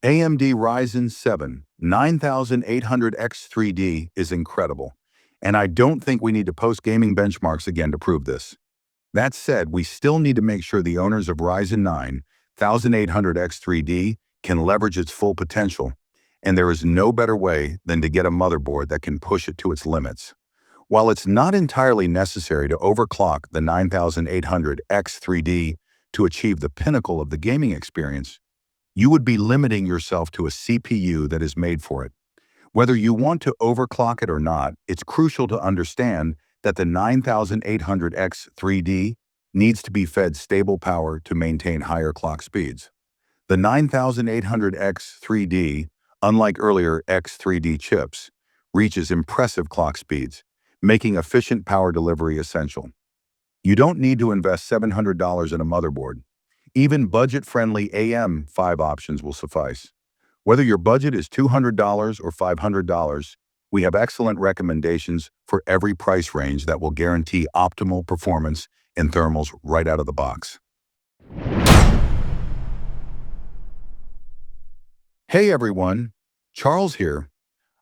AMD Ryzen 7 9800X3D is incredible, and I don't think we need to post gaming benchmarks again to prove this. That said, we still need to make sure the owners of Ryzen 9800X3D can leverage its full potential, and there is no better way than to get a motherboard that can push it to its limits. While it's not entirely necessary to overclock the 9800X3D to achieve the pinnacle of the gaming experience, you would be limiting yourself to a CPU that is made for it. Whether you want to overclock it or not, it's crucial to understand that the 9800X3D needs to be fed stable power to maintain higher clock speeds. The 9800X3D, unlike earlier X3D chips, reaches impressive clock speeds, making efficient power delivery essential. You don't need to invest $700 in a motherboard. Even budget-friendly AM5 options will suffice. Whether your budget is $200 or $500, we have excellent recommendations for every price range that will guarantee optimal performance in thermals right out of the box. Hey everyone, Charles here.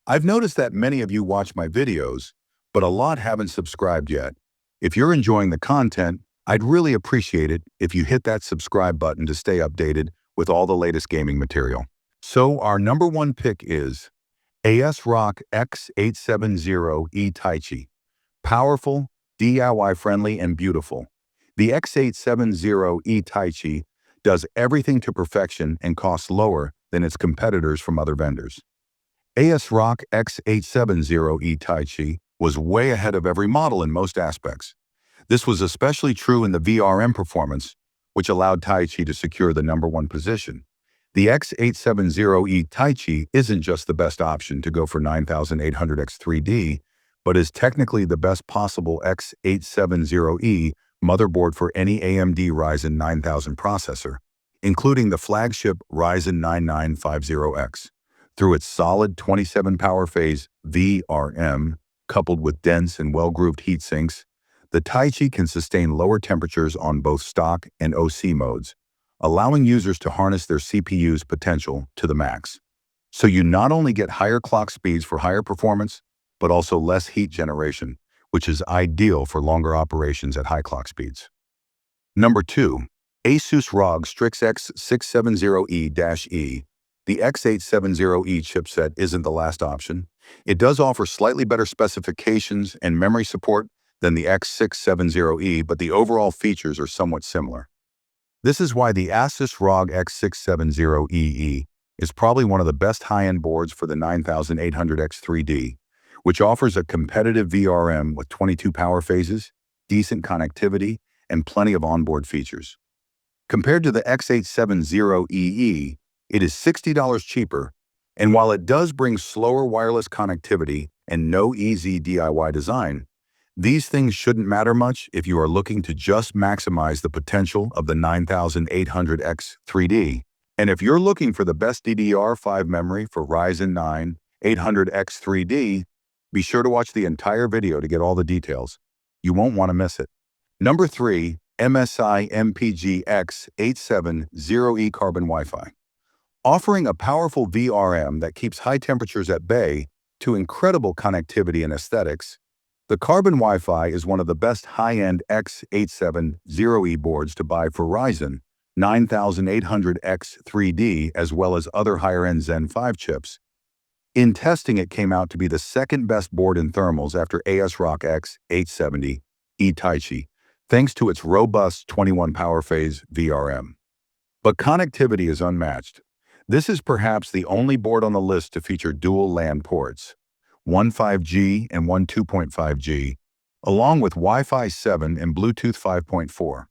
I've noticed that many of you watch my videos, but a lot haven't subscribed yet. If you're enjoying the content, I'd really appreciate it if you hit that subscribe button to stay updated with all the latest gaming material. So our number one pick is ASRock X870E Taichi. Powerful, DIY-friendly, and beautiful. The X870E Taichi does everything to perfection and costs lower than its competitors from other vendors. ASRock X870E Taichi was way ahead of every model in most aspects. This was especially true in the VRM performance, which allowed Taichi to secure the number one position. The X870E Taichi isn't just the best option to go for 9800X3D, but is technically the best possible X870E motherboard for any AMD Ryzen 9000 processor, including the flagship Ryzen 9950X. Through its solid 27-power phase VRM, coupled with dense and well-grooved heat sinks, the Taichi can sustain lower temperatures on both stock and OC modes, allowing users to harness their CPU's potential to the max. So you not only get higher clock speeds for higher performance, but also less heat generation, which is ideal for longer operations at high clock speeds. Number 2. ASUS ROG Strix X670E-E. The X870E chipset isn't the last option. It does offer slightly better specifications and memory support than the X670E, but the overall features are somewhat similar. This is why the ASUS ROG X670E-E is probably one of the best high-end boards for the 9800X3D, which offers a competitive VRM with 22 power phases, decent connectivity, and plenty of onboard features. Compared to the X870E-E, it is $60 cheaper, and while it does bring slower wireless connectivity and no easy DIY design, these things shouldn't matter much if you are looking to just maximize the potential of the 9800X3D. And if you're looking for the best DDR5 memory for Ryzen 9 800X3D, be sure to watch the entire video to get all the details. You won't want to miss it. Number 3. MSI MPG X870E Carbon Wi-Fi. Offering a powerful VRM that keeps high temperatures at bay to incredible connectivity and aesthetics, the Carbon Wi-Fi is one of the best high-end X870E boards to buy for Ryzen 9800X3D as well as other higher-end Zen 5 chips. In testing, it came out to be the second best board in thermals after ASRock X870E Taichi, thanks to its robust 21 power phase VRM. But connectivity is unmatched. This is perhaps the only board on the list to feature dual LAN ports, one 5G and one 2.5G, along with Wi-Fi 7 and Bluetooth 5.4.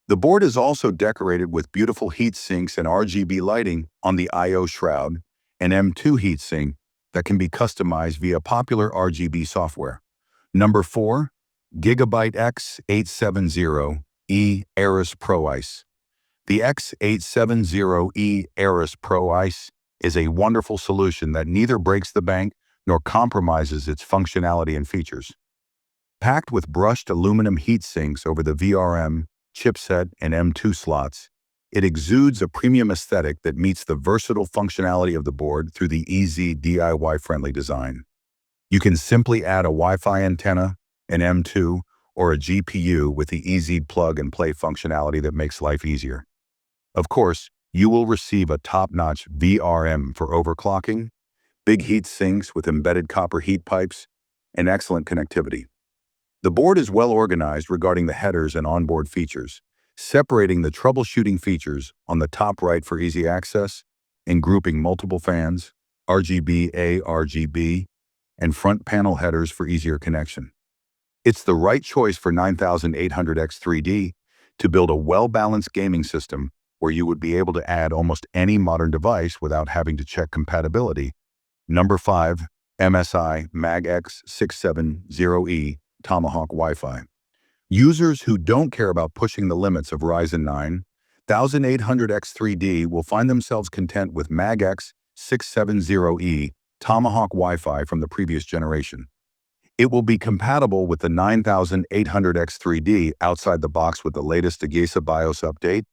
The board is also decorated with beautiful heat sinks and RGB lighting on the I/O shroud and M2 heatsink that can be customized via popular RGB software. Number 4. GIGABYTE X870E AORUS Pro Ice. The X870E AORUS Pro Ice is a wonderful solution that neither breaks the bank nor compromises its functionality and features. Packed with brushed aluminum heat sinks over the VRM, chipset, and M2 slots, It exudes a premium aesthetic that meets the versatile functionality of the board through the easy DIY-friendly design. You can simply add a Wi-Fi antenna, an M2, or a GPU with the easy plug-and-play functionality that makes life easier. Of course, you will receive a top-notch VRM for overclocking, big heat sinks with embedded copper heat pipes, and excellent connectivity. The board is well organized regarding the headers and onboard features, separating the troubleshooting features on the top right for easy access and grouping multiple fans, RGB, ARGB, and front panel headers for easier connection. It's the right choice for 9800X3D to build a well-balanced gaming system where you would be able to add almost any modern device without having to check compatibility. Number 5. MSI MAG X670E Tomahawk Wi-Fi. Users who don't care about pushing the limits of Ryzen 9800X3D will find themselves content with MAG X670E Tomahawk Wi-Fi from the previous generation. It will be compatible with the 9800X3D outside the box with the latest ASUS BIOS update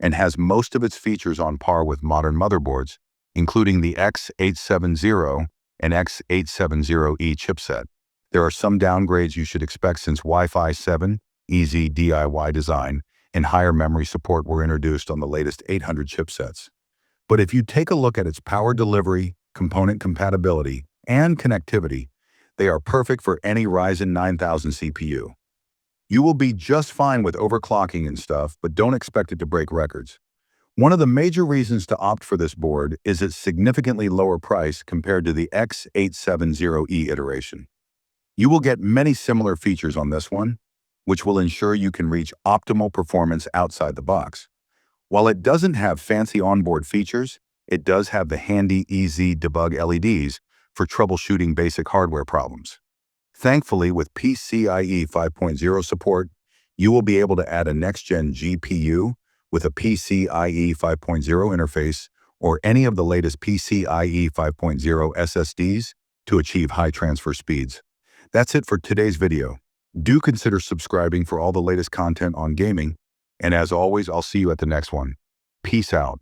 and has most of its features on par with modern motherboards, including the X870 and X870E chipset. There are some downgrades you should expect since Wi-Fi 7, easy DIY design, and higher memory support were introduced on the latest 800 chipsets. But if you take a look at its power delivery, component compatibility, and connectivity, they are perfect for any Ryzen 9000 CPU. You will be just fine with overclocking and stuff, but don't expect it to break records. One of the major reasons to opt for this board is its significantly lower price compared to the X870E iteration. You will get many similar features on this one, which will ensure you can reach optimal performance outside the box. While it doesn't have fancy onboard features, it does have the handy easy debug LEDs for troubleshooting basic hardware problems. Thankfully, with PCIe 5.0 support, you will be able to add a next-gen GPU with a PCIe 5.0 interface or any of the latest PCIe 5.0 SSDs to achieve high transfer speeds. That's it for today's video. Do consider subscribing for all the latest content on gaming, and as always, I'll see you at the next one. Peace out.